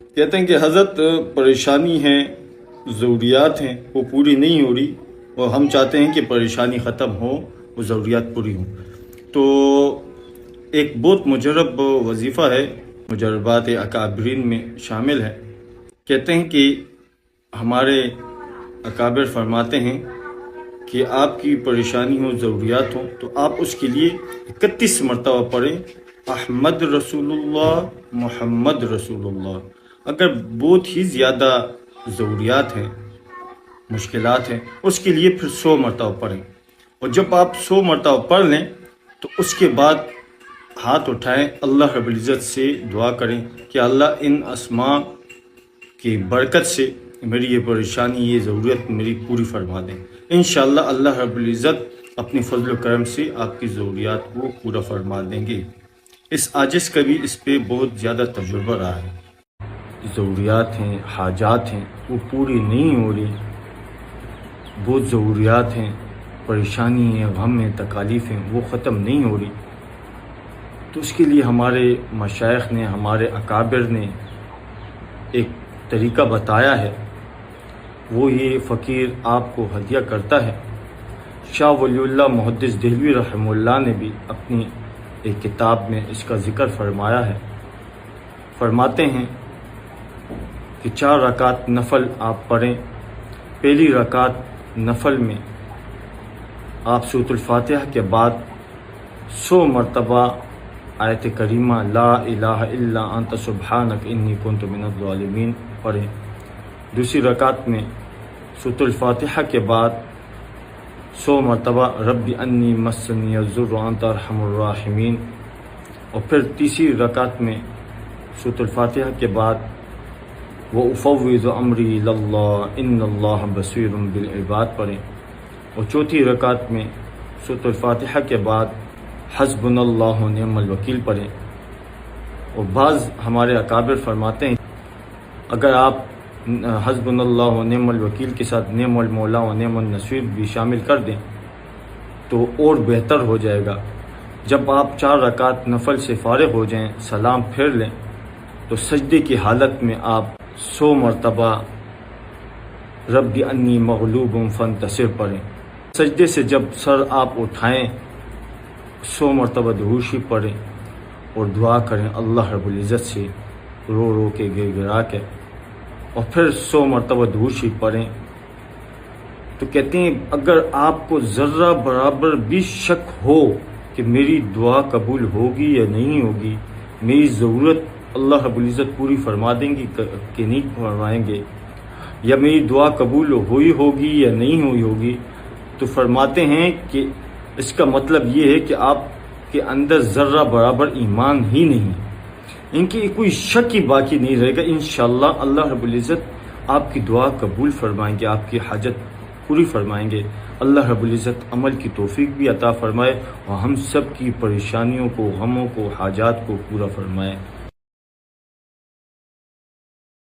کہتے ہیں کہ حضرت پریشانی ہے، ضروریات ہیں، وہ پوری نہیں ہو رہی، اور ہم چاہتے ہیں کہ پریشانی ختم ہو، وہ ضروریات پوری ہوں۔ تو ایک بہت مجرب وظیفہ ہے، مجربات اکابرین میں شامل ہے۔ کہتے ہیں کہ ہمارے اکابر فرماتے ہیں کہ آپ کی پریشانی ہو، ضروریات ہوں، تو آپ اس کے لیے 31 مرتبہ پڑھیں احمد رسول اللہ، محمد رسول اللہ۔ اگر بہت ہی زیادہ ضروریات ہیں، مشکلات ہیں، اس کے لیے پھر 100 مرتبہ پڑھیں، اور جب آپ 100 مرتبہ پڑھ لیں تو اس کے بعد ہاتھ اٹھائیں، اللہ رب العزت سے دعا کریں کہ اللہ ان اسماء کی برکت سے میری یہ پریشانی، یہ ضرورت میری پوری فرما دیں۔ انشاءاللہ اللہ رب العزت اپنی فضل و کرم سے آپ کی ضروریات کو پورا فرما دیں گے۔ اس عاجز کا بھی اس پہ بہت زیادہ تجربہ رہا ہے۔ ضروریات ہیں، حاجات ہیں، وہ پوری نہیں ہو رہی، بہت ضروریات ہیں، پریشانی ہیں، غم ہیں، تکالیف ہیں، وہ ختم نہیں ہو رہی۔ تو اس کے لیے ہمارے مشائخ نے، ہمارے اکابر نے ایک طریقہ بتایا ہے، وہ یہ فقیر آپ کو ہدیہ کرتا ہے۔ شاہ ولی اللہ محدث دہلوی رحمہ اللہ نے بھی اپنی ایک کتاب میں اس کا ذکر فرمایا ہے۔ فرماتے ہیں کہ 4 رکعت نفل آپ پڑھیں۔ پہلی رکعت نفل میں آپ سورۃ الفاتحہ کے بعد 100 مرتبہ آیت کریمہ لا الہ الا انت سبحانک انی کنت من الظالمین پڑھیں۔ دوسری رکعت میں سورۃ الفاتحہ کے بعد 100 مرتبہ رب انی مسنی الضر وانت ارحم الراحمین، اور پھر تیسری رکعت میں سورۃ الفاتحہ کے بعد وَأُفَوِّضُ أَمْرِي إِلَى اللَّهِ إِنَّ اللَّهَ بَصِيرٌ بِالْعِبَادِ پڑھیں، اور چوتھی رکعت میں سورۃ الفاتحہ کے بعد حسبنا اللہ ونعم الوکیل پڑھیں۔ اور بعض ہمارے اکابر فرماتے ہیں اگر آپ حسبنا اللہ ونعم الوکیل کے ساتھ نعم المولا و نعم النصیر بھی شامل کر دیں تو اور بہتر ہو جائے گا۔ جب آپ 4 رکعت نفل سے فارغ ہو جائیں، سلام پھیر لیں، تو سجدے کی حالت میں آپ 100 مرتبہ رب انی مغلوب فانتصر پڑھیں۔ سجدے سے جب سر آپ اٹھائیں 100 مرتبہ درود شریف پڑھیں اور دعا کریں اللہ رب العزت سے رو رو کے گر گرا کے، اور پھر 100 مرتبہ درود شریف پڑھیں۔ تو کہتے ہیں اگر آپ کو ذرہ برابر بھی شک ہو کہ میری دعا قبول ہوگی یا نہیں ہوگی، میری ضرورت اللہ رب العزت پوری فرما دیں گی کہ نہیں فرمائیں گے، یا میری دعا قبول ہوئی ہوگی یا نہیں ہوئی ہوگی، تو فرماتے ہیں کہ اس کا مطلب یہ ہے کہ آپ کے اندر ذرہ برابر ایمان ہی نہیں، ان کی کوئی شک ہی باقی نہیں رہے گا۔ انشاءاللہ اللہ رب العزت آپ کی دعا قبول فرمائیں گے، آپ کی حاجت پوری فرمائیں گے۔ اللہ رب العزت عمل کی توفیق بھی عطا فرمائے، اور ہم سب کی پریشانیوں کو، غموں کو، حاجات کو پورا فرمائے۔